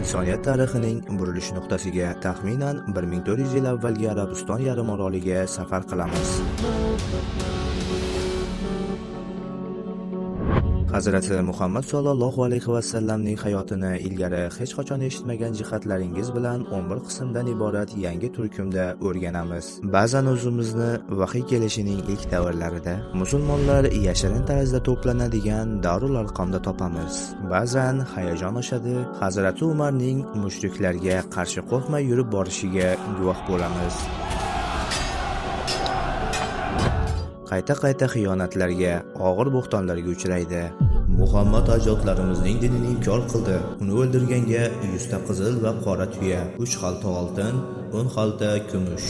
insoniyat tarixining burilish nuqtasiga taxminan 1400 yil avvalgi Arabiston yarim oroliga safar qilamiz. Hazrati Muhammad sallallohu alayhi va sallamning hayotini ilgari hech qachon eshitmagan jihatlaringiz bilan 11 qismdan iborat yangi turkumda o'rganamiz. Ba'zan o'zimizni vahiy kelishining ilk davrlarida musulmonlar yashirin tarzda to'planadigan Darul Arqamda topamiz. Ba'zan hayajon oshadi, Hazrati Umarning mushriklarga qarshi qo'rqmay yurib borishiga guvoh bo'lamiz. Qayta xiyonatlarga, og'ir bo'xtonlarga uchraydi. Muhammad ajdodlarimizning dinini inkor qildi. Uni o'ldirganga 100 ta qizil va qora tuya, 3 xalta oltin, 10 xalta kumush.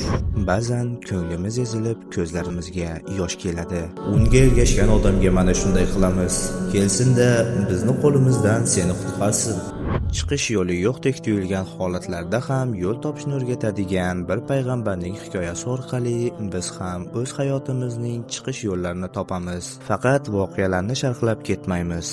Ba'zan ko'nglimiz ezilib, ko'zlarimizga yosh keladi. Unga ergashgan odamga mana shunday qilamiz. Kelsin-da, bizni qo'limizdan seni qutqarsin. Chiqish yo'li yo'qdek tuyulgan holatlarda ham yo'l topishni o'rgatadigan bir payg'ambarning hikoyasi orqali biz ham o'z hayotimizning chiqish yo'llarini topamiz. Faqat voqealarni sharhlab ketmaymiz,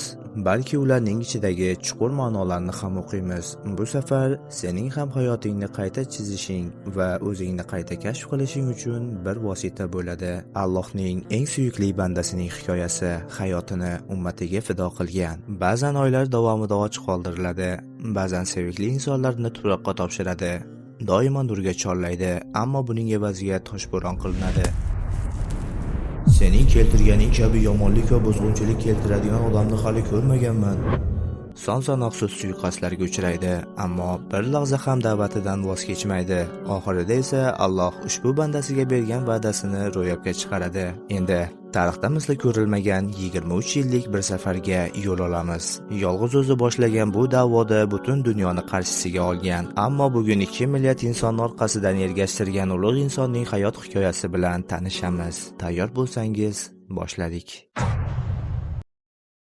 balki ularning ichidagi chuqur ma'nolarni ham o'qiymiz. Bu safar sening ham hayotingni qayta chizishing va o'zingni qayta kashf qilishing uchun bir vosita bo'ladi. Allohning eng suyukli bandasining hikoyasi hayotini ummatiga fido qilgan. Ba'zan oylar davomida och qoldiriladi, ba'zan sevikli insonlarni tuproqqa topshiradi. Doimo nurga chorlaydi, ammo buning evaziga toshbo'ron qilinadi. Sening keltirganing kabi yomonlik va buzg'unchilik keltiradigan odamni hali ko'rmaganman. Son-sanoqsiz suiqasdlarga uchraydi, ammo bir lahza ham da'vatidan voz kechmaydi. Oxirida esa Alloh ushbu bandasiga bergan va'dasini ro'yobga chiqaradi. Endi tarixda misli ko'rilmagan 23 yillik bir safarga yo'l olamiz. Yolg'iz o'zi boshlagan bu da'voda butun dunyoni qarshisiga olgan, ammo bugun 2 milliard inson orqasidan ergashtirgan ulug' insonning hayot hikoyasi bilan tanishamiz. Tayyor bo'lsangiz, boshladik.